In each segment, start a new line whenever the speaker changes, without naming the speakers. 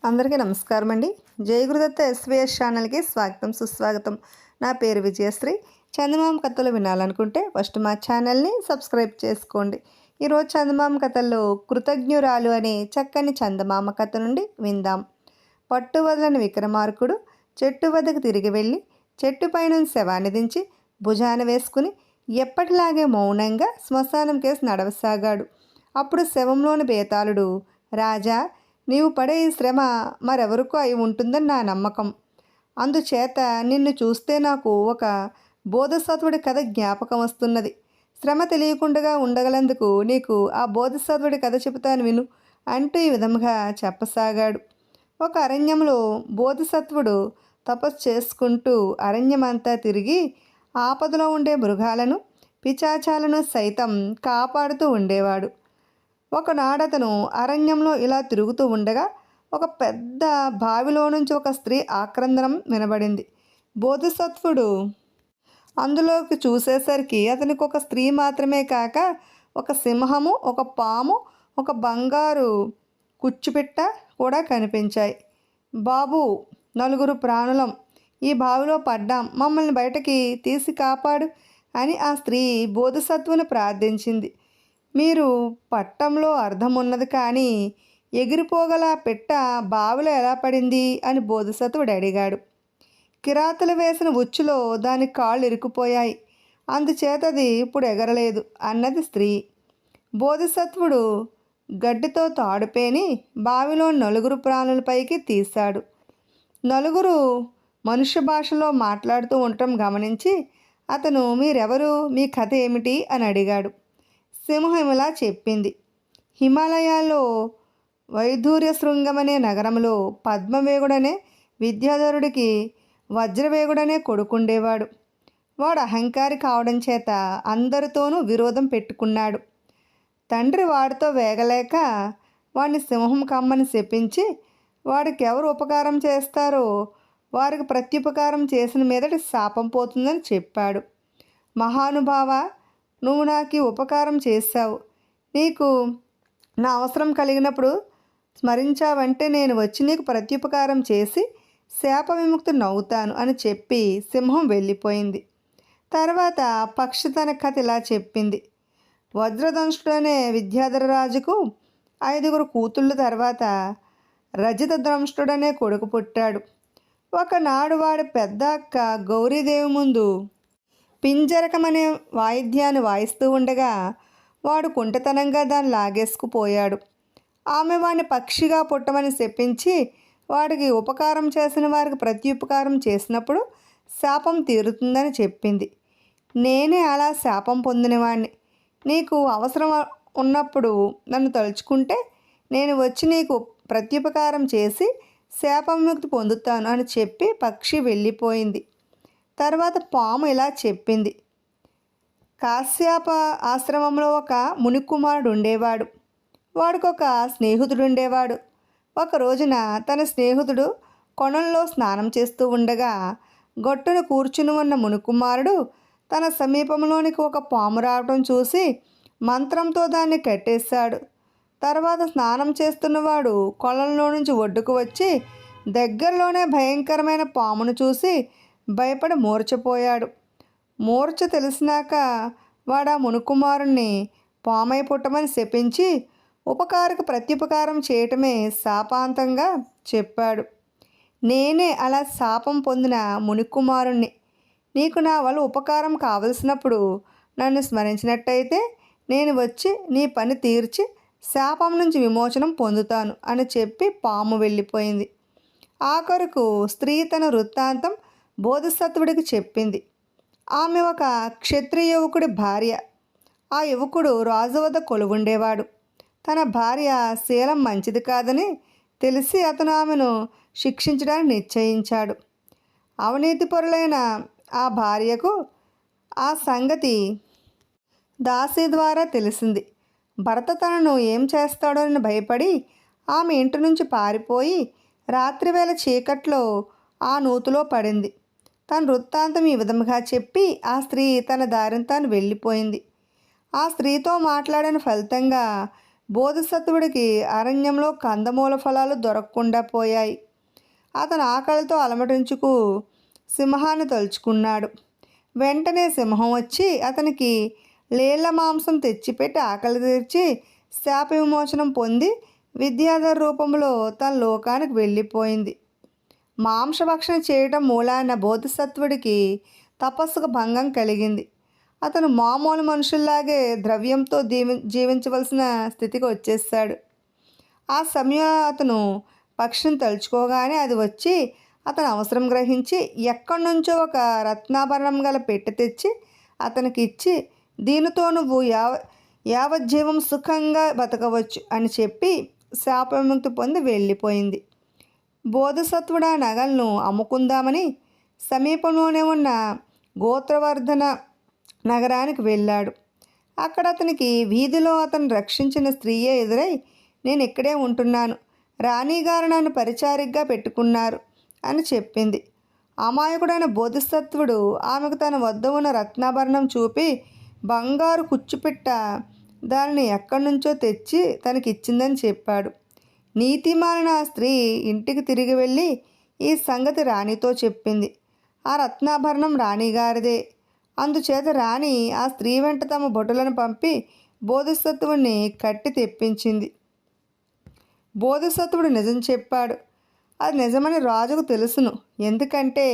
అందరికీ నమస్కారం అండి. జై గురుదత్త ఎస్వీఎస్ ఛానల్కి స్వాగతం సుస్వాగతం. నా పేరు విజయశ్రీ. చందమామ కథలు వినాలనుకుంటే ఫస్ట్ మా ఛానల్ని సబ్స్క్రైబ్ చేసుకోండి. ఈరోజు చందమామ కథల్లో కృతజ్ఞురాలు అనే చక్కని చందమామ కథ నుండి విందాం. పట్టు వదలని విక్రమార్కుడు చెట్టు వద్దకు తిరిగి వెళ్ళి చెట్టుపై నుంచి శవాన్ని దించి భుజాన వేసుకుని ఎప్పటిలాగే మౌనంగా శ్మశానం కేసు నడవసాగాడు. అప్పుడు శవంలోని బేతాళుడు, రాజా, నీవు పడే ఈ శ్రమ మరెవరికో అయి ఉంటుందని నా నమ్మకం. అందుచేత నిన్ను చూస్తే నాకు ఒక బోధసత్వుడి కథ జ్ఞాపకం వస్తున్నది. శ్రమ తెలియకుండా ఉండగలందుకు నీకు ఆ బోధసత్వుడి కథ చెబుతాను విను అంటూ ఈ విధంగా చెప్పసాగాడు. ఒక అరణ్యంలో బోధసత్వుడు తపస్సు చేసుకుంటూ అరణ్యమంతా తిరిగి ఆపదలో ఉండే మృగాలను పిశాచాలను సైతం కాపాడుతూ ఉండేవాడు. ఒకనాడతను అరణ్యంలో ఇలా తిరుగుతూ ఉండగా ఒక పెద్ద బావిలో నుంచి ఒక స్త్రీ ఆక్రందనం వినబడింది. బోధిసత్వుడు అందులోకి చూసేసరికి అతనికి ఒక స్త్రీ మాత్రమే కాక ఒక సింహము, ఒక పాము, ఒక బంగారు కుచ్చుపిట్ట కూడా కనిపించాయి. బాబు, నలుగురు ప్రాణులం ఈ బావిలో పడ్డాం, మమ్మల్ని బయటకి తీసి కాపాడు అని ఆ స్త్రీ బోధిసత్వుని ప్రార్థించింది. మీరు పట్టంలో అర్థం ఉన్నది, కానీ ఎగిరిపోగల పెట్ట బావిలో ఎలా పడింది అని బోధిసత్వుడు అడిగాడు. కిరాతలు వేసిన ఉచ్చులో దాని కాళ్ళు ఇరుక్కుపోయాయి, అందుచేతది ఇప్పుడు ఎగరలేదు అన్నది స్త్రీ. బోధిసత్వుడు గడ్డితో తాడుపేని బావిలో నలుగురు ప్రాణులపైకి తీశాడు. నలుగురు మనుష్య భాషలో మాట్లాడుతూ ఉండటం గమనించి అతను, మీరెవరు, మీ కథ ఏమిటి అని అడిగాడు. సింహం ఇలా చెప్పింది. హిమాలయాల్లో వైధూర్య శృంగమనే నగరంలో పద్మవేగుడనే విద్యాధరుడికి వజ్రవేగుడనే కొడుకుండేవాడు. వాడు అహంకారి కావడం చేత అందరితోనూ విరోధం పెట్టుకున్నాడు. తండ్రి వాడితో వేగలేక వాడిని సింహం కమ్మని శపించి వాడికి ఎవరు ఉపకారం చేస్తారో వారికి ప్రత్యుపకారం చేసిన మీదటి శాపం పోతుందని చెప్పాడు. మహానుభావ, నువ్వు నాకు ఉపకారం చేశావు. నీకు నా అవసరం కలిగినప్పుడు స్మరించావంటే నేను వచ్చి నీకు ప్రత్యుపకారం చేసి శాప విముక్తి నవ్వుతాను అని చెప్పి సింహం వెళ్ళిపోయింది. తర్వాత పక్షి తన కథ ఇలా చెప్పింది. వజ్రదంష్టుడనే విద్యాధరరాజుకు 5 కూతుళ్ళు తర్వాత రజిత ద్రంష్టుడనే కొడుకు పుట్టాడు. ఒకనాడు వాడి పెద్ద అక్క గౌరీదేవి ముందు పింజరకమనే వాయిద్యాన్ని వాయిస్తూ ఉండగా వాడు కుంటతనంగా దాన్ని లాగేసుకుపోయాడు. ఆమె వాడిని పక్షిగా పుట్టమని చెప్పించి వాడికి ఉపకారం చేసిన వారికి ప్రత్యుపకారం చేసినప్పుడు శాపం తీరుతుందని చెప్పింది. నేనే అలా శాపం పొందినవాడిని. నీకు అవసరం ఉన్నప్పుడు నన్ను తలుచుకుంటే నేను వచ్చి నీకు ప్రత్యుపకారం చేసి శాపవిముక్తి పొందుతాను అని చెప్పి పక్షి వెళ్ళిపోయింది. తర్వాత పాము ఇలా చెప్పింది. కాశ్యప ఆశ్రమంలో ఒక మునికుమారుడు ఉండేవాడు. వాడికి ఒక స్నేహితుడు ఉండేవాడు. ఒక రోజున తన స్నేహితుడు కొనంలో స్నానం చేస్తూ ఉండగా గట్టున కూర్చుని ఉన్న మునికుమారుడు తన సమీపంలోనికి ఒక పాము రావటం చూసి మంత్రంతో దాన్ని కట్టేశాడు. తర్వాత స్నానం చేస్తున్నవాడు కొలంలో నుంచి ఒడ్డుకు వచ్చి దగ్గరలోనే భయంకరమైన పామును చూసి భయపడి మూర్చపోయాడు. మూర్ఛ తెలిసినాక వాడు ఆ మునుకుమారుణ్ణి పామై పుట్టమని శపించి ఉపకారకు ప్రత్యుపకారం చేయటమే శాపాంతంగా చెప్పాడు. నేనే అలా శాపం పొందిన మునికుమారుణ్ణి. నీకు నా వల్ల ఉపకారం కావలసినప్పుడు నన్ను స్మరించినట్టయితే నేను వచ్చి నీ పని తీర్చి శాపం నుంచి విమోచనం పొందుతాను అని చెప్పి పాము వెళ్ళిపోయింది. ఆఖరుకు స్త్రీ తన వృత్తాంతం బోధిసత్వుడికి చెప్పింది. ఆమె ఒక క్షత్రియ యువకుడి భార్య. ఆ యువకుడు రాజు వద్ద కొలువుండేవాడు. తన భార్య శీలం మంచిది కాదని తెలిసి అతను ఆమెను శిక్షించడానికి నిశ్చయించాడు. అవినీతిపరులైన ఆ భార్యకు ఆ సంగతి దాసి ద్వారా తెలిసింది. భర్త తనను ఏం చేస్తాడోనని భయపడి ఆమె ఇంటి నుంచి పారిపోయి రాత్రివేళ చీకట్లో ఆ నూతులో పడింది. తన వృత్తాంతం ఈ విధంగా చెప్పి ఆ స్త్రీ తన దారిని తాను వెళ్ళిపోయింది. ఆ స్త్రీతో మాట్లాడిన ఫలితంగా బోధిసత్వుడికి అరణ్యంలో కందమూల ఫలాలు దొరకకుండా పోయాయి. అతను ఆకలితో అలమటించుకు సింహాన్ని తలుచుకున్నాడు. వెంటనే సింహం వచ్చి అతనికి లేళ్ల మాంసం తెచ్చిపెట్టి ఆకలి తీర్చి శాప విమోచనం పొంది విద్యాధర రూపంలో తన లోకానికి వెళ్ళిపోయింది. మాంసభక్షణ చేయటం మూలాన బోధిసత్వుడికి తపస్సుకు భంగం కలిగింది. అతను మామూలు మనుషుల్లాగే ద్రవ్యంతో జీవించవలసిన స్థితికి వచ్చేసాడు. ఆ సమయంలో అతను పక్షిని తలుచుకోగానే అది వచ్చి అతను అవసరం గ్రహించి ఎక్కడి నుంచో ఒక రత్నాభరణం గల పెట్టె తెచ్చి అతనికి ఇచ్చి, దీనితో నువ్వు యావజ్జీవం సుఖంగా బతకవచ్చు అని చెప్పి శాప విముక్తి పొంది వెళ్ళిపోయింది. బోధిసత్వుడు ఆ నగలను అమ్ముకుందామని సమీపంలోనే ఉన్న గోత్రవర్ధన నగరానికి వెళ్ళాడు. అక్కడ అతనికి వీధిలో అతను రక్షించిన స్త్రీయే ఎదురై, నేను ఇక్కడే ఉంటున్నాను, రాణిగారు నన్ను పరిచారికగా పెట్టుకున్నారు అని చెప్పింది. అమాయకుడైన బోధిసత్వుడు ఆమెకు తన వద్ద ఉన్న రత్నాభరణం చూపి బంగారు కుచ్చుపిట్ట దానిని ఎక్కడి నుంచో తెచ్చి తనకిచ్చిందని చెప్పాడు. నీతిమాలిన ఆ స్త్రీ ఇంటికి తిరిగి వెళ్ళి ఈ సంగతి రాణితో చెప్పింది. ఆ రత్నాభరణం రాణిగారిదే. అందుచేత రాణి ఆ స్త్రీ వెంట తమ భటులను పంపి బోధిసత్వుడిని కట్టి తెప్పించింది. బోధిసత్వుడు నిజం చెప్పాడు. అది నిజమని రాజుకు తెలుసును. ఎందుకంటే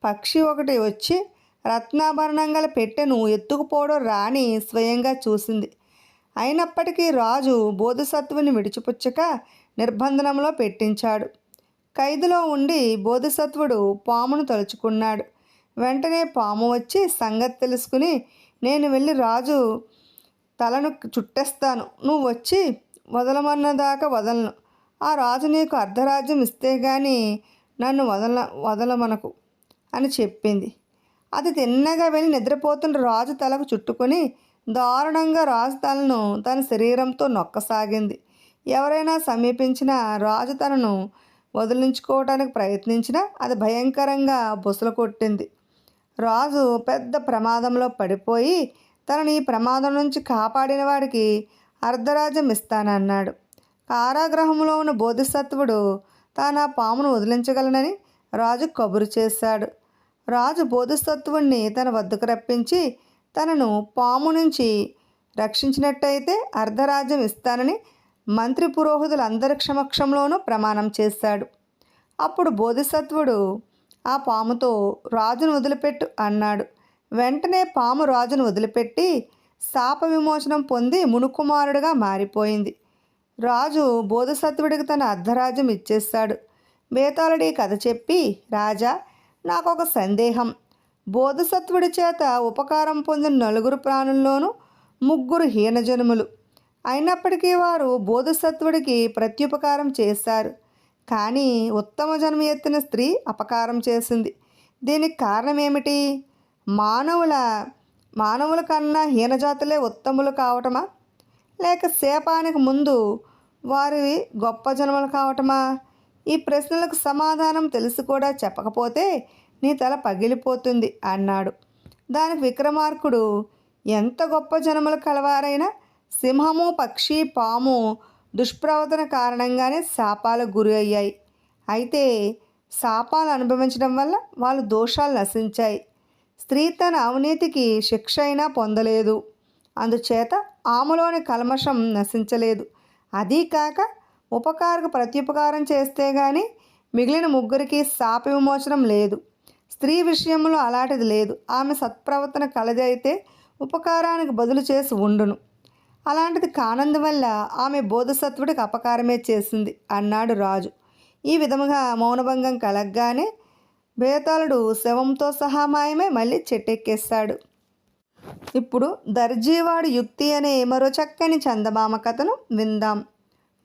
పక్షి ఒకటి వచ్చి రత్నాభరణం గల పెట్టెను ఎత్తుకుపోవడం రాణి స్వయంగా చూసింది. అయినప్పటికీ రాజు బోధిసత్వుని విడిచిపుచ్చక నిర్బంధనంలో పెట్టించాడు. ఖైదులో ఉండి బోధిసత్వుడు పామును తలుచుకున్నాడు. వెంటనే పాము వచ్చి సంగతి తెలుసుకుని, నేను వెళ్ళి రాజు తలను చుట్టేస్తాను, నువ్వు వచ్చి వదలమన్నదాకా వదలను, ఆ రాజు నీకు అర్ధరాజ్యం ఇస్తే గాని నన్ను వదలమనకు అని చెప్పింది. అది తిన్నగా వెళ్ళి నిద్రపోతున్న రాజు తలకు చుట్టుకొని దారుణంగా రాజు తలను తన శరీరంతో నొక్కసాగింది. ఎవరైనా సమీపించినా రాజు తనను వదిలించుకోవటానికి ప్రయత్నించినా అది భయంకరంగా బుసలు కొట్టింది. రాజు పెద్ద ప్రమాదంలో పడిపోయి తనని ఈ ప్రమాదం నుంచి కాపాడిన వాడికి అర్ధరాజ్యం ఇస్తానన్నాడు. కారాగృహంలో ఉన్న బోధిసత్వుడు తాను ఆ పామును వదిలించగలనని రాజు కబురు చేశాడు. రాజు బోధిసత్వుడిని తన వద్దకు రప్పించి తనను పాము నుంచి రక్షించినట్టయితే అర్ధరాజ్యం ఇస్తానని మంత్రి పురోహితులందరి సమక్షంలోనూ ప్రమాణం చేశాడు. అప్పుడు బోధిసత్వుడు ఆ పాముతో రాజును వదిలిపెట్టు అన్నాడు. వెంటనే పాము రాజును వదిలిపెట్టి శాప విమోచనం పొంది మునుకుమారుడిగా మారిపోయింది. రాజు బోధిసత్వుడికి తన అర్ధరాజ్యం ఇచ్చేశాడు. బేతాళుడి కథ చెప్పి, రాజా, నాకొక సందేహం. బోధిసత్వుడి చేత ఉపకారం పొందిన 4 ప్రాణుల్లోనూ 3 హీనజనుములు. అయినప్పటికీ వారు బోధిసత్వుడికి ప్రత్యుపకారం చేశారు. కానీ ఉత్తమ జన్మ ఎత్తిన స్త్రీ అపకారం చేసింది. దీనికి కారణం ఏమిటి? మానవుల కన్నా హీనజాతులే ఉత్తములు కావటమా, లేక శాపానికి ముందు వారి గొప్ప జన్మలు కావటమా? ఈ ప్రశ్నలకు సమాధానం తెలిసి కూడా చెప్పకపోతే నీ తల పగిలిపోతుంది అన్నాడు. దానికి విక్రమార్కుడు, ఎంత గొప్ప జన్మలు కలవారైనా సింహము, పక్షి, పాము దుష్ప్రవర్తన కారణంగానే శాపాలకు గురి అయ్యాయి. అయితే శాపాలు అనుభవించడం వల్ల వాళ్ళ దోషాలు నశించాయి. స్త్రీ తన అవినీతికి శిక్ష అయినా పొందలేదు. అందుచేత ఆమెలోని కల్మషం నశించలేదు. అదీ కాక ఉపకారకు ప్రత్యుపకారం చేస్తే గాని మిగిలిన 3కి శాప విమోచనం లేదు. స్త్రీ విషయంలో అలాంటిది లేదు. ఆమె సత్ప్రవర్తన కలది అయితే ఉపకారానికి బదులు చేసి ఉండును. అలాంటిది కానందువల్ల ఆమె బోధిసత్వుడికి అపకారమే చేసింది అన్నాడు రాజు. ఈ విధముగా మౌనభంగం కలగ్గానే బేతాళుడు శవంతో సహా మాయమై మళ్ళీ చెట్టెక్కేశాడు. ఇప్పుడు దర్జీవాడు యుక్తి అనే మరో చక్కని చందమామ కథను విందాం.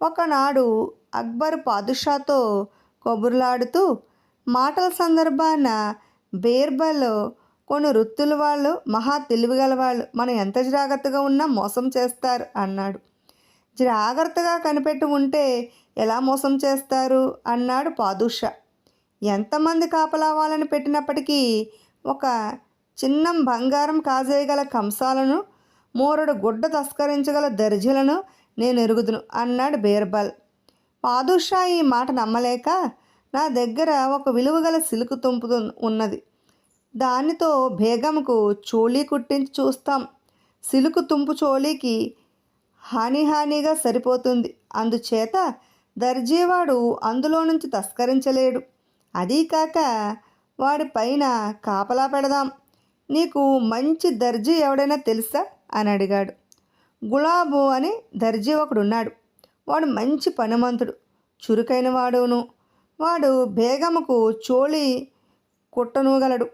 ఒకనాడు అక్బర్ పాదుషాతో కబుర్లాడుతూ, మాటల సందర్భాన బీర్బల్, కొన్ని వృత్తుల వాళ్ళు మహా తెలివిగల వాళ్ళు మనం ఎంత జాగ్రత్తగా ఉన్నా మోసం చేస్తారు అన్నాడు. జాగ్రత్తగా కనిపెట్టి ఉంటే ఎలా మోసం చేస్తారు అన్నాడు పాదుషా. ఎంతమంది కాపలావాలని పెట్టినప్పటికీ ఒక చిన్నం బంగారం కాజేయగల కంసాలను, 3 గుడ్డ తస్కరించగల దర్జీలను నేను ఎరుగుదును అన్నాడు బీర్బల్. పాదుషా ఈ మాట నమ్మలేక, నా దగ్గర ఒక విలువగల సిలుకు తుంపు ఉన్నది, దానితో బేగంకు చోళీ కుట్టించి చూస్తాం. సిలుకు తుంపు చోళీకి హానిగా సరిపోతుంది. అందుచేత దర్జీవాడు అందులో నుంచి తస్కరించలేడు. అదీ కాక వాడి పైన కాపలా పెడదాం. నీకు మంచి దర్జీ ఎవడైనా తెలుసా అని అడిగాడు. గులాబు అని దర్జీ ఒకడున్నాడు. వాడు మంచి పనిమంతుడు, చురుకైన వాడును. వాడు బేగముకు చోళీ కుట్టనుగలడు,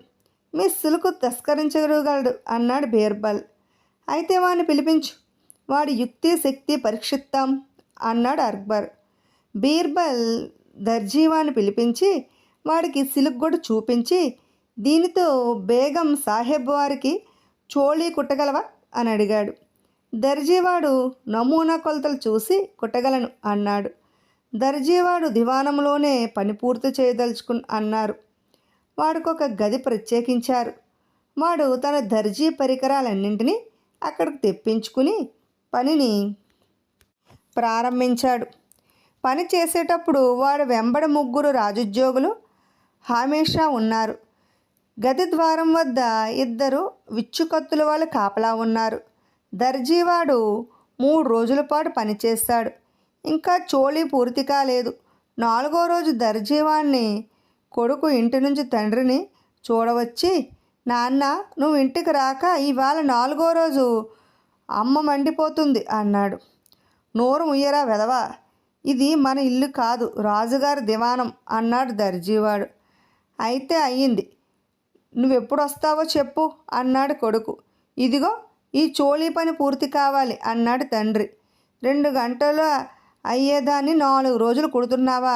మీ సిలుకు తస్కరించగలడు అన్నాడు బీర్బల్. అయితే వాడిని పిలిపించు, వాడి యుక్తి శక్తి పరీక్షిస్తాం అన్నాడు అక్బర్. బీర్బల్ దర్జీవాణ్ణి పిలిపించి వాడికి సిలుగ్గొడు చూపించి, దీనితో బేగం సాహెబ్ వారికి చోళీ కుట్టగలవా అని అడిగాడు. దర్జీవాడు నమూనా కొలతలు చూసి కుట్టగలను అన్నాడు. దర్జీవాడు దివానంలోనే పని పూర్తి అన్నారు. వాడికొక గది ప్రత్యేకించారు. వాడు తన దర్జీ పరికరాలన్నింటినీ అక్కడికి తెప్పించుకుని పనిని ప్రారంభించాడు. పని చేసేటప్పుడు వాడు వెంబడి 3 రాజుద్యోగులు హమేషా ఉన్నారు. గది ద్వారం వద్ద 2 విచ్చుకత్తుల వాళ్ళు కాపలా ఉన్నారు. దర్జీవాడు 3 రోజుల పాటు పనిచేశాడు. ఇంకా చోళీ పూర్తి కాలేదు. 4వ రోజు దర్జీవాణ్ణి కొడుకు ఇంటి నుంచి తండ్రిని చూడవచ్చి, నాన్న నువ్వు ఇంటికి రాక ఇవాళ 4వ రోజు అమ్మ మండిపోతుంది అన్నాడు. నోరు ముయ్యరా వెదవా, ఇది మన ఇల్లు కాదు, రాజుగారి దివానం అన్నాడు దర్జీవాడు. అయితే అయ్యింది, నువ్వెప్పుడు వస్తావో చెప్పు అన్నాడు కొడుకు. ఇదిగో ఈ చోళీ పని పూర్తి కావాలి అన్నాడు తండ్రి. 2 గంటలు అయ్యేదాన్ని 4 రోజులు కుడుతున్నావా,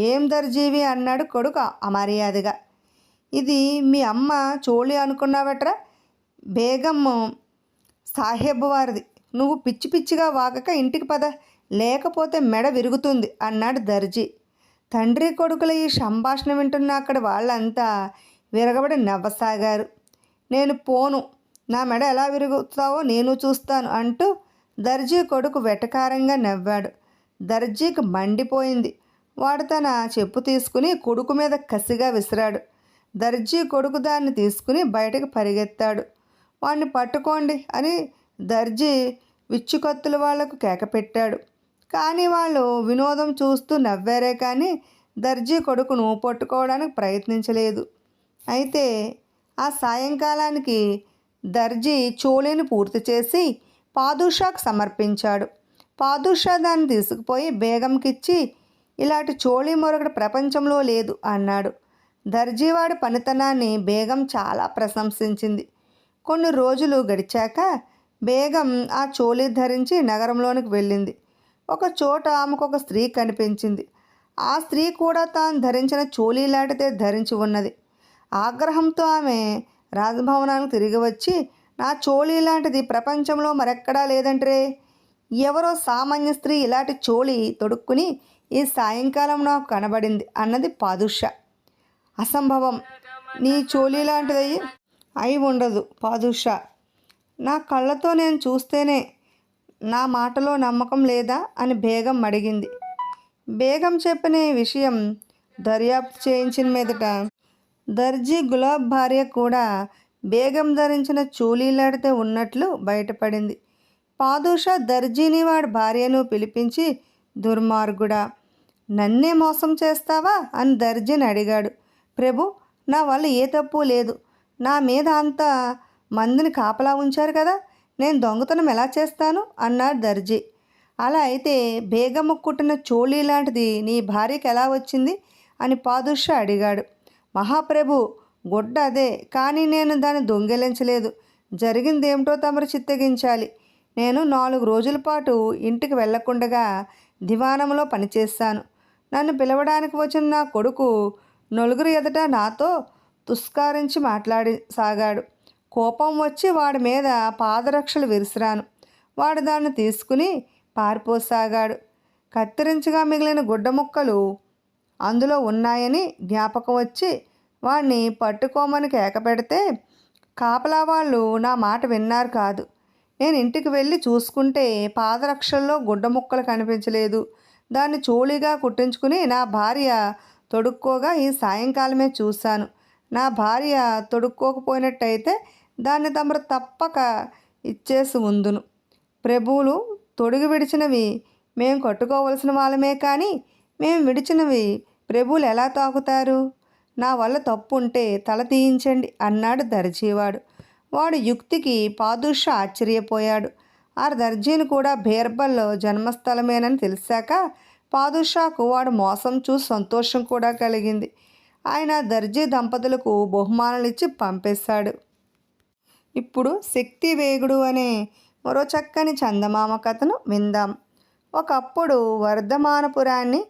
ఏం దర్జీవి అన్నాడు కొడుకు అమర్యాదగా. ఇది మీ అమ్మ చోళీ అనుకున్నావట్రా, బేగం సాహెబ్ వారిది. నువ్వు పిచ్చి పిచ్చిగా వాగక ఇంటికి పద, లేకపోతే మెడ విరుగుతుంది అన్నాడు దర్జీ. తండ్రి కొడుకుల ఈ సంభాషణ వింటున్న అక్కడ వాళ్ళంతా విరగబడి నవ్వసాగారు. నేను పోను, నా మెడ ఎలా విరుగుతావో నేను చూస్తాను అంటూ దర్జీ కొడుకు వెటకారంగా నవ్వాడు. దర్జీకి మండిపోయింది. వాడు తన చెప్పు తీసుకుని కొడుకు మీద కసిగా విసిరాడు. దర్జీ కొడుకు దాన్ని తీసుకుని బయటకు పరిగెత్తాడు. వాడిని పట్టుకోండి అని దర్జీ విచ్చుకత్తుల వాళ్లకు కేకపెట్టాడు. కానీ వాళ్ళు వినోదం చూస్తూ నవ్వారే కానీ దర్జీ కొడుకును పట్టుకోవడానికి ప్రయత్నించలేదు. అయితే ఆ సాయంకాలానికి దర్జీ చోళీని పూర్తి చేసి పాదుషాకు సమర్పించాడు. పాదుషా దాన్ని తీసుకుపోయి బేగంకిచ్చి, ఇలాంటి చోళీ మరొకటి ప్రపంచంలో లేదు అన్నాడు. దర్జీవాడి పనితనాన్ని బేగం చాలా ప్రశంసించింది. కొన్ని రోజులు గడిచాక బేగం ఆ చోళీ ధరించి నగరంలోనికి వెళ్ళింది. ఒక చోట ఆమెకు ఒక స్త్రీ కనిపించింది. ఆ స్త్రీ కూడా తాను ధరించిన చోళీ లాంటిదే ధరించి ఉన్నది. ఆగ్రహంతో ఆమె రాజభవనానికి తిరిగి వచ్చి, నా చోళీ లాంటిది ప్రపంచంలో మరెక్కడా లేదంటే, ఎవరో సామాన్య స్త్రీ ఇలాంటి చోళీ తొడుక్కుని ఈ సాయంకాలం నాకు కనబడింది అన్నది పాదుషా. అసంభవం, నీ చోళీ లాంటిది అయి ఉండదు పాదుషా. నా కళ్ళతో నేను చూస్తేనే, నా మాటలో నమ్మకం లేదా అని బేగం అడిగింది. బేగం చెప్పిన విషయం దర్యాప్తు చేయించిన మీదట దర్జీ గులాబ్ భార్య కూడా బేగం ధరించిన చోళీలాడితే ఉన్నట్లు బయటపడింది. పాదుషా దర్జీని వాడి భార్యను పిలిపించి, దుర్మార్గుడా, నన్నే మోసం చేస్తావా అని దర్జీని అడిగాడు. ప్రభు, నా వల్ల ఏ తప్పు లేదు. నా మీద అంత మందిని కాపలా ఉంచారు కదా, నేను దొంగతనం ఎలా చేస్తాను అన్నాడు దర్జీ. అలా అయితే బేగమ్మ కుట్టిన చోళీ లాంటిది నీ భార్యకి ఎలా వచ్చింది అని పాదుషా అడిగాడు. మహాప్రభు, గుడ్డ అదే, కానీ నేను దాన్ని దొంగిలించలేదు. జరిగిందేమిటో తమరు చిత్తగించాలి. నేను 4 రోజుల పాటు ఇంటికి వెళ్లకుండగా దివానంలో పనిచేశాను. నన్ను పిలవడానికి వచ్చిన నా కొడుకు నలుగురు ఎదుట నాతో తుస్కారించి మాట్లాడసాగాడు. కోపం వచ్చి వాడి మీద పాదరక్షలు విసిరాను. వాడు దాన్ని తీసుకుని పారిపోసాగాడు. కత్తిరించగా మిగిలిన గుడ్డ ముక్కలు అందులో ఉన్నాయని జ్ఞాపకం వచ్చి వాడిని పట్టుకోమని కేకపెడితే కాపలా వాళ్ళు నా మాట విన్నారు కాదు. నేను ఇంటికి వెళ్ళి చూసుకుంటే పాదరక్షల్లో గుడ్డ ముక్కలు కనిపించలేదు. దాన్ని చోళీగా కుట్టించుకుని నా భార్య తొడుక్కోగా ఈ సాయంకాలమే చూశాను. నా భార్య తొడుక్కోకపోయినట్టయితే దాన్ని తమరు తప్పక ఇచ్చేసి ఉందును. ప్రభువులు తొడుగు విడిచినవి మేము కట్టుకోవలసిన వాళ్ళమే, కానీ మేము విడిచినవి ప్రభువులు ఎలా తాకుతారు? నా వల్ల తప్పు ఉంటే తల తీయించండి అన్నాడు దర్జీవాడు. వాడు యుక్తికి పాదుషా ఆశ్చర్యపోయాడు. ఆ దర్జీని కూడా బీర్బల్లో జన్మస్థలమేనని తెలిసాక పాదుషాకు వాడు మోసం చూసి సంతోషం కూడా కలిగింది. ఆయన దర్జీ దంపతులకు బహుమానాలు ఇచ్చి పంపేశాడు. ఇప్పుడు శక్తి వేగుడు అనే మరో చక్కని చందమామ కథను విందాం. ఒకప్పుడు వర్ధమానపురాన్ని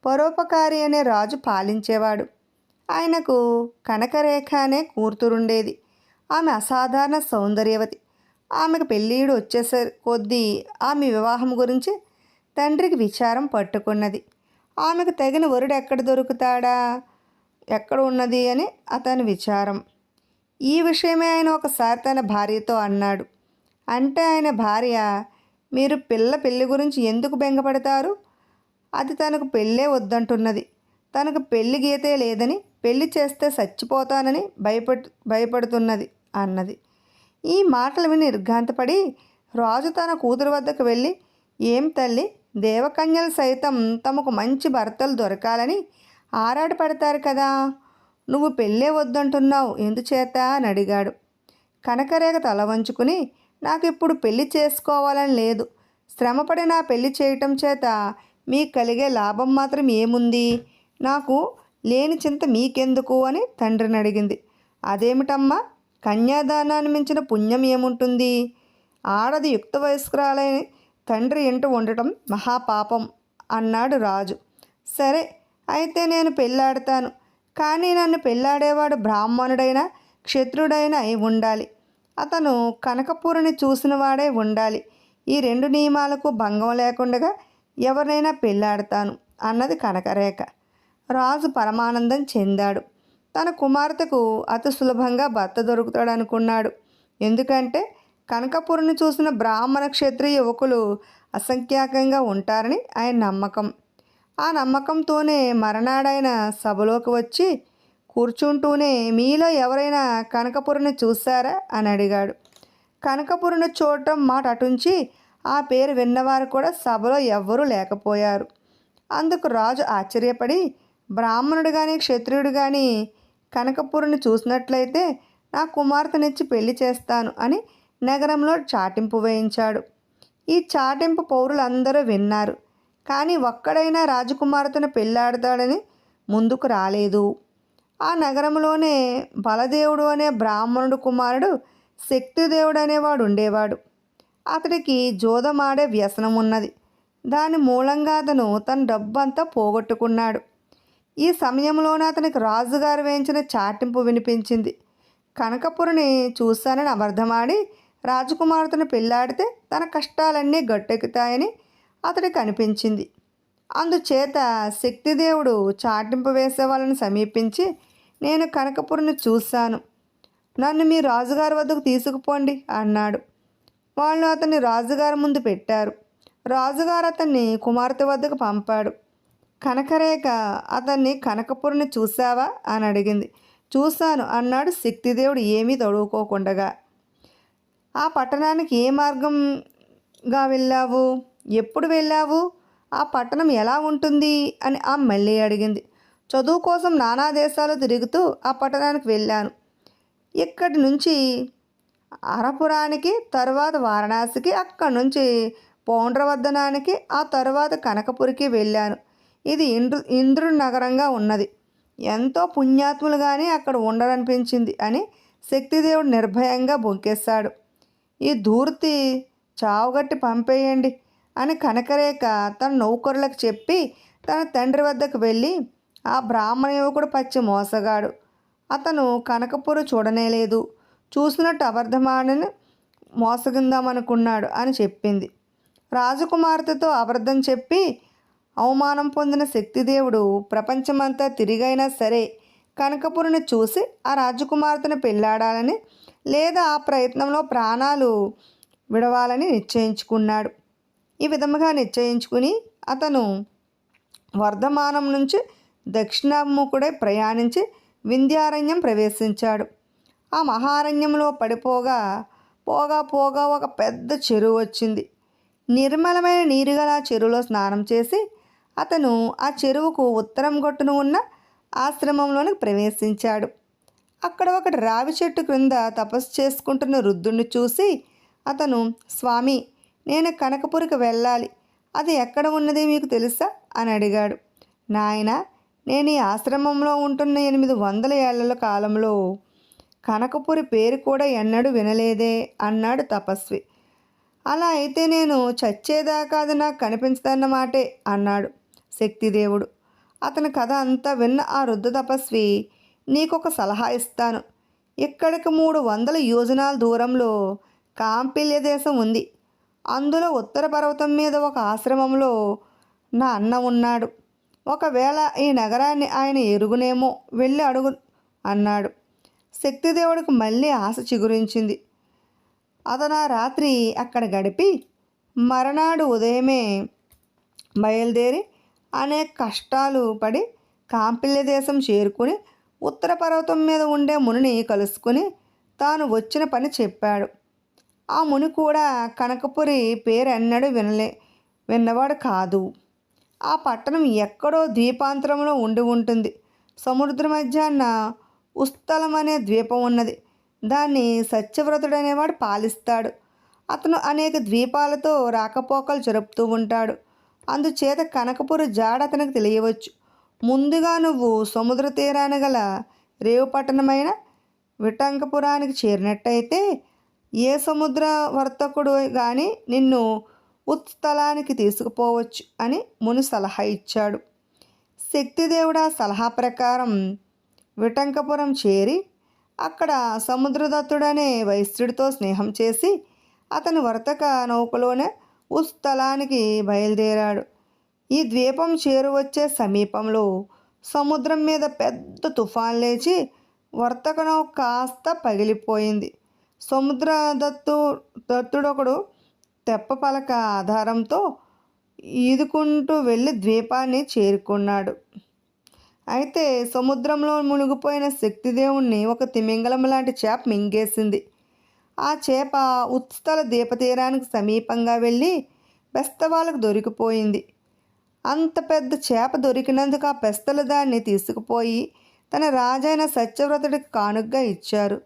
పరోపకారి అనే రాజు పాలించేవాడు. ఆయనకు కనకరేఖ అనే కూతురుండేది. ఆమె అసాధారణ సౌందర్యవతి. ఆమెకు పెళ్ళీడు వచ్చేసే కొద్దీ ఆమె వివాహం గురించి తండ్రికి విచారం పట్టుకున్నది. ఆమెకు తగిన వరుడు ఎక్కడ దొరుకుతాడా, ఎక్కడ ఉన్నది అని అతని విచారం. ఈ విషయమే ఆయన ఒకసారి తన భార్యతో అన్నాడు. అంటే ఆయన భార్య, మీరు పెళ్ళి గురించి ఎందుకు బెంగపడతారు? అది తనకు పెళ్ళే వద్దంటున్నది. తనకు పెళ్లి గీతే లేదని, పెళ్లి చేస్తే చచ్చిపోతానని భయపడుతున్నది అన్నది. ఈ మాటలు విని నిర్ఘాంతపడి రాజు తన కూతురు వద్దకు వెళ్ళి, ఏం తల్లి, దేవకన్యలు సైతం తమకు మంచి భర్తలు దొరకాలని ఆరాటపడతారు కదా, నువ్వు పెళ్ళే వద్దంటున్నావు ఎందుచేత అని అడిగాడు. కనకరేఖ తల వంచుకుని, నాకు ఇప్పుడు పెళ్లి చేసుకోవాలని లేదు. శ్రమపడి నా పెళ్లి చేయటం చేత మీకు కలిగే లాభం మాత్రం ఏముంది? నాకు లేని చింత మీకెందుకు అని తండ్రిని అడిగింది. అదేమిటమ్మా, కన్యాదానాన్ని మించిన పుణ్యం ఏముంటుంది? ఆడది యుక్త వయస్కురాలైన తండ్రి ఇంట ఉండటం మహాపాపం అన్నాడు రాజు. సరే అయితే నేను పెళ్ళాడతాను, కానీ నన్ను పెళ్ళాడేవాడు బ్రాహ్మణుడైనా క్షత్రుడైనా అయి ఉండాలి. అతను కనకపురిని చూసిన వాడే ఉండాలి. ఈ 2 నియమాలకు భంగం లేకుండా ఎవరినైనా పెళ్ళాడతాను అన్నది కనకరేఖ. రాజు పరమానందం చెందాడు. తన కుమార్తెకు అతి సులభంగా భర్త దొరుకుతాడనుకున్నాడు. ఎందుకంటే కనకపురిని చూసిన బ్రాహ్మణ క్షత్రియ యువకులు అసంఖ్యాకంగా ఉంటారని ఆయన నమ్మకం. ఆ నమ్మకంతోనే మరనాడైన సభలోకి వచ్చి కూర్చుంటూనే, మీలో ఎవరైనా కనకపురిని చూశారా అని అడిగాడు. కనకపురిని చూడటం మాట అటుంచి ఆ పేరు విన్నవారు కూడా సభలో ఎవ్వరూ లేకపోయారు. అందుకు రాజు ఆశ్చర్యపడి, బ్రాహ్మణుడు కానీ క్షత్రియుడు కానీ కనకపురిని చూసినట్లయితే నా కుమార్తెనిచ్చి పెళ్లి చేస్తాను అని నగరంలో చాటింపు వేయించాడు. ఈ చాటింపు పౌరులందరూ విన్నారు. కానీ ఒక్కడైనా రాజకుమార్తెను పెళ్ళాడతాడని ముందుకు రాలేదు. ఆ నగరంలోనే బలదేవుడు అనే బ్రాహ్మణుడు కుమారుడు శక్తిదేవుడు అనేవాడు ఉండేవాడు. అతడికి జోదమాడే వ్యసనం ఉన్నది. దాని మూలంగా అతను తన డబ్బంతా పోగొట్టుకున్నాడు. ఈ సమయంలోనే అతనికి రాజుగారు వేయించిన చాటింపు వినిపించింది. కనకపురిని చూశానని అబద్ధమాడి రాజకుమార్తెను పెళ్ళాడితే తన కష్టాలన్నీ గట్టెక్కుతాయని అతడికి అనిపించింది. అందుచేత శక్తిదేవుడు చాటింపు వేసే వాళ్ళని సమీపించి, నేను కనకపురిని చూశాను, నన్ను మీ రాజుగారి వద్దకు తీసుకుపోండి అన్నాడు. వాళ్ళు అతన్ని రాజుగారి ముందు పెట్టారు. రాజుగారు అతన్ని కుమార్తె వద్దకు పంపాడు. కనకరేఖ అతన్ని కనకపురిని చూసావా అని అడిగింది. చూశాను అన్నాడు శక్తిదేవుడు ఏమీ తడువుకోకుండగా. ఆ పట్టణానికి ఏ మార్గంగా వెళ్ళావు, ఎప్పుడు వెళ్ళావు, ఆ పట్టణం ఎలా ఉంటుంది అని ఆమె మళ్ళీ అడిగింది. చదువు కోసం నానా దేశాలు తిరుగుతూ ఆ పట్టణానికి వెళ్ళాను. ఇక్కడి నుంచి అరపురానికి, తర్వాత వారణాసికి, అక్కడి నుంచి పౌండ్రవర్ధనానికి, ఆ తర్వాత కనకపురికి వెళ్ళాను. ఇది ఇంద్రుడి నగరంగా ఉన్నది. ఎంతో పుణ్యాత్ములుగానే అక్కడ ఉండరనిపించింది అని శక్తిదేవుడు నిర్భయంగా బొంకేశాడు. ఈ ధూర్తి చావుగట్టి పంపేయండి అని కనకరేఖ తన నౌకరులకు చెప్పి తన తండ్రి వద్దకు వెళ్ళి, ఆ బ్రాహ్మణ యువకుడు పచ్చి మోసగాడు, అతను కనకపురి చూడనేలేదు, చూసినట్టు అబద్ధమాడని మోసగిందామనుకున్నాడు అని చెప్పింది. రాజకుమార్తెతో అబద్ధం చెప్పి అవమానం పొందిన శక్తిదేవుడు ప్రపంచమంతా తిరిగైనా సరే కనకపురిని చూసి ఆ రాజకుమార్తెను పెళ్ళాడాలని, లేదా ఆ ప్రయత్నంలో ప్రాణాలు విడవాలని నిశ్చయించుకున్నాడు. ఈ విధముగా నిశ్చయించుకుని అతను వర్ధమానం నుంచి దక్షిణాభిముఖుడై ప్రయాణించి వింధ్యారణ్యం ప్రవేశించాడు. ఆ మహారణ్యంలో పడిపోగా పోగా పోగా ఒక పెద్ద చెరువు వచ్చింది. నిర్మలమైన నీరుగల చెరువులో స్నానం చేసి అతను ఆ చెరువుకు ఉత్తరం గొట్టున ఉన్న ఆశ్రమంలోనికి ప్రవేశించాడు. అక్కడ ఒక రావి చెట్టు క్రింద తపస్సు చేసుకుంటున్న వృద్ధుణ్ణి చూసి అతను, స్వామి, నేను కనకపురికి వెళ్ళాలి, అది ఎక్కడ ఉన్నది మీకు తెలుసా అని అడిగాడు. నాయన, నేను ఈ ఆశ్రమంలో ఉంటున్న 800 ఏళ్ల కాలంలో కనకపురి పేరు కూడా ఎన్నడూ వినలేదే అన్నాడు తపస్వి. అలా అయితే నేను చచ్చేదాకా అది నాకు కనిపించదన్నమాటే అన్నాడు శక్తిదేవుడు. అతని కథ అంతా విన్న ఆ వృద్ధ తపస్వి, నీకొక సలహా ఇస్తాను. ఇక్కడికి 300 యోజనాల దూరంలో కాంపిల్య దేశం ఉంది. అందులో ఉత్తర పర్వతం మీద ఒక ఆశ్రమంలో నా అన్న ఉన్నాడు. ఒకవేళ ఈ నగరాన్ని ఆయన ఎరుగునేమో, వెళ్ళి అడుగు అన్నాడు. శక్తిదేవుడికి మళ్ళీ ఆశ చిగురించింది. అతను ఆ రాత్రి అక్కడ గడిపి మరునాడు ఉదయమే బయలుదేరి అనేక కష్టాలు పడి కాంపిల్య దేశం చేరుకుని ఉత్తర పర్వతం మీద ఉండే మునిని కలుసుకుని తాను వచ్చిన పని చెప్పాడు. ఆ ముని కూడా కనకపురి పేరు ఎన్నడూ విన్నవాడు కాదు. ఆ పట్టణం ఎక్కడో ద్వీపాంతరంలో ఉండి ఉంటుంది. సముద్ర మధ్యాహ్న ఉస్థలం అనే ద్వీపం ఉన్నది. దాన్ని సత్యవ్రతుడనేవాడు పాలిస్తాడు. అతను అనేక ద్వీపాలతో రాకపోకలు జరుపుతూ ఉంటాడు. అందుచేత కనకపురి జాడ అతనికి తెలియవచ్చు. ముందుగా నువ్వు సముద్ర తీరాన గల రేవు పట్టణమైన విటంకపురానికి చేరినట్టయితే ఏ సముద్ర వర్తకుడు కానీ నిన్ను ఉత్స్థలానికి తీసుకుపోవచ్చు అని ముని సలహా ఇచ్చాడు. శక్తిదేవుడు ఆ సలహా ప్రకారం విటంకపురం చేరి అక్కడ సముద్రదత్తుడనే వైశ్యుడితో స్నేహం చేసి అతని వర్తక నౌకలోనే ఉత్స్థలానికి బయలుదేరాడు. ఈ ద్వీపం చేరువచ్చే సమీపంలో సముద్రం మీద పెద్ద తుఫాన్ లేచి వర్తక నౌక కాస్త పగిలిపోయింది. దత్తుడొకడు తెప్ప పలక ఆధారంతో ఈదుకుంటూ వెళ్ళి ద్వీపాన్ని చేరుకున్నాడు. అయితే సముద్రంలో మునిగిపోయిన శక్తిదేవుణ్ణి ఒక తిమింగలం లాంటి చేప మింగేసింది. ఆ చేప ఉత్స్థల దీపతీరానికి సమీపంగా వెళ్ళి బెస్తవాళ్ళకు దొరికిపోయింది. అంత పెద్ద చేప దొరికినందుకు ఆ బెస్తలు దాన్ని తీసుకుపోయి తన రాజైన సత్యవ్రతుడికి కానుగ్గా ఇచ్చారు.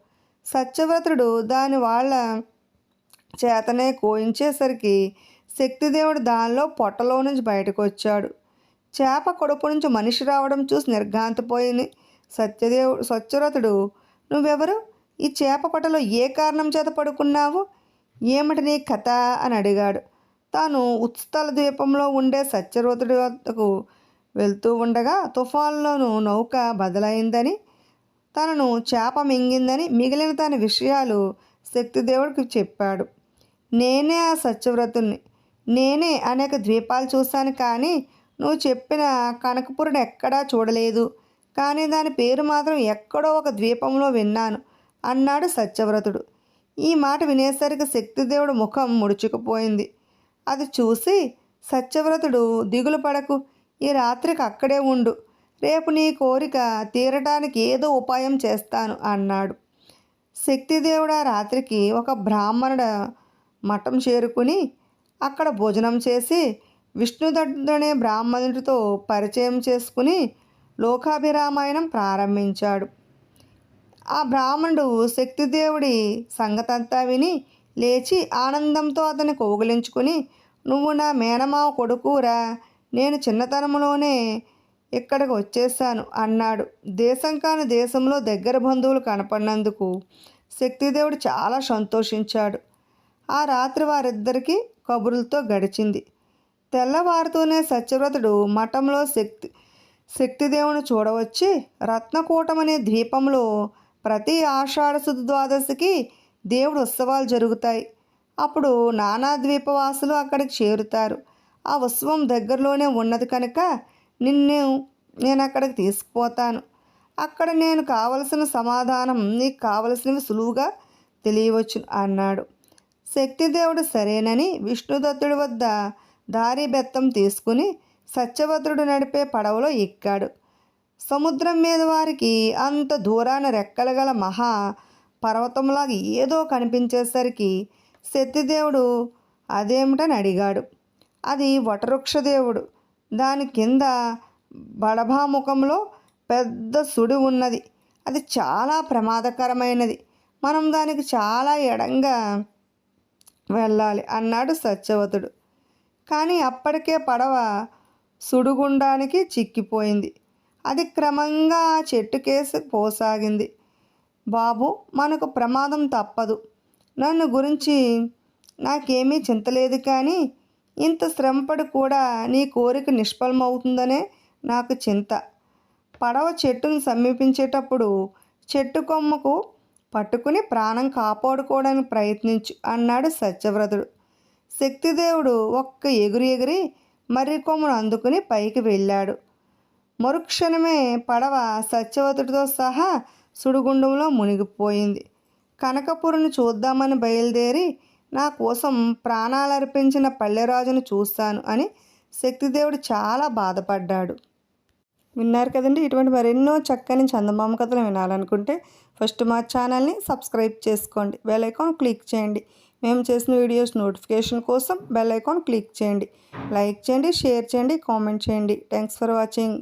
సత్యవ్రతుడు దాని వాళ్ళ చేతనే కోయించేసరికి శక్తిదేవుడు దానిలో పొట్టలో నుంచి బయటకు వచ్చాడు. చేప కడుపు నుంచి మనిషి రావడం చూసి నిర్ఘాంతపోయి సత్యవ్రతుడు, నువ్వెవరు? ఈ చేప పొట్టలో ఏ కారణం చేత పడుకున్నావు? ఏమిటి నీ కథ అని అడిగాడు. తాను ఉత్స్థల ద్వీపంలో ఉండే సత్యవ్రతుడి వద్దకు వెళ్తూ ఉండగా తుఫాన్లోనూ నౌక బదలైందని, తనను చేప మింగిందని, మిగిలిన తన విషయాలు శక్తిదేవుడికి చెప్పాడు. నేనే ఆ సత్యవ్రతుణ్ణి. నేనే అనేక ద్వీపాలు చూశాను, కానీ నువ్వు చెప్పిన కనకపురుని ఎక్కడా చూడలేదు. కానీ దాని పేరు మాత్రం ఎక్కడో ఒక ద్వీపంలో విన్నాను అన్నాడు సత్యవ్రతుడు. ఈ మాట వినేసరికి శక్తిదేవుడు ముఖం ముడుచుకుపోయింది. అది చూసి సత్యవ్రతుడు, దిగులు పడకు, ఈ రాత్రికి అక్కడే ఉండు. రేపు నీ కోరిక తీరటానికి ఏదో ఉపాయం చేస్తాను అన్నాడు. శక్తిదేవుడు ఆ రాత్రికి ఒక బ్రాహ్మణుడ మఠం చేరుకుని అక్కడ భోజనం చేసి విష్ణుదత్తుడనే బ్రాహ్మణుడితో పరిచయం చేసుకుని లోకాభిరామాయణం ప్రారంభించాడు. ఆ బ్రాహ్మణుడు శక్తిదేవుడి సంగతంతా విని లేచి ఆనందంతో అతన్ని కౌగిలించుకుని, నువ్వు నా మేనమావ కొడుకురా, నేను చిన్నతనంలోనే ఇక్కడికి వచ్చేసాను అన్నాడు. దేశం కాని దేశంలో దగ్గర బంధువులు కనపడినందుకు శక్తిదేవుడు చాలా సంతోషించాడు. ఆ రాత్రి వారిద్దరికీ కబుర్లతో గడిచింది. తెల్లవారుతూనే సత్యవ్రతుడు మఠంలో శక్తిదేవుని చూడవచ్చి రత్నకూటం అనే ద్వీపంలో ప్రతి ఆషాఢ శుద్ధ ద్వాదశికి దేవుడు ఉత్సవాలు జరుగుతాయి. అప్పుడు నానా ద్వీపవాసులు అక్కడికి చేరుతారు. ఆ ఉత్సవం దగ్గరలోనే ఉన్నది కనుక నేను అక్కడికి తీసుకుపోతాను. అక్కడ నేను కావలసిన సమాధానం నీకు కావలసినవి సులువుగా తెలియవచ్చు అన్నాడు. శక్తిదేవుడు సరేనని విష్ణుదత్తుడి వద్ద దారి బెత్తం తీసుకుని సత్యవతుడు నడిపే పడవలో ఎక్కాడు. సముద్రం మీద వారికి అంత దూరాన రెక్కలు గల మహా పర్వతంలాగా ఏదో కనిపించేసరికి శక్తిదేవుడు అదేమిటని అడిగాడు. అది వటవృక్షదేవుడు. దాని కింద బడభాముఖంలో పెద్ద సుడి ఉన్నది. అది చాలా ప్రమాదకరమైనది. మనం దానికి చాలా ఎడంగా వెళ్ళాలి అన్నాడు సత్యవతుడు. కానీ అప్పటికే పడవ సుడిగుండానికి చిక్కిపోయింది. అది క్రమంగా ఆ చెట్టుకేసి పోసాగింది. బాబు, మనకు ప్రమాదం తప్పదు. నన్ను గురించి నాకేమీ చింతలేదు, కానీ ఇంత శ్రమపడి కూడా నీ కోరిక నిష్ఫలమవుతుందనే నాకు చింత. పడవ చెట్టును సమీపించేటప్పుడు చెట్టు కొమ్మకు పట్టుకుని ప్రాణం కాపాడుకోవడానికి ప్రయత్నించు అన్నాడు సత్యవ్రతుడు. శక్తిదేవుడు ఒక్క ఎగిరి మర్రి కొమ్మను అందుకుని పైకి వెళ్ళాడు. మరుక్షణమే పడవ సత్యవతుడితో సహా సుడిగుండంలో మునిగిపోయింది. కనకపురిని చూద్దామని బయలుదేరి నా కోసం ప్రాణాలర్పించిన పల్లెరాజును చూస్తాను అని శక్తిదేవుడు చాలా బాధపడ్డాడు. విన్నారు కదండి. ఇటువంటి మరెన్నో చక్కని చందమామ కథలు వినాలనుకుంటే ఫస్ట్ మా ఛానల్ని సబ్స్క్రైబ్ చేసుకోండి. బెల్ ఐకాన్ క్లిక్ చేయండి. మేము చేసిన వీడియోస్ నోటిఫికేషన్ కోసం బెల్ ఐకాన్ క్లిక్ చేయండి. లైక్ చేయండి, షేర్ చేయండి, కామెంట్ చేయండి. Thanks for watching.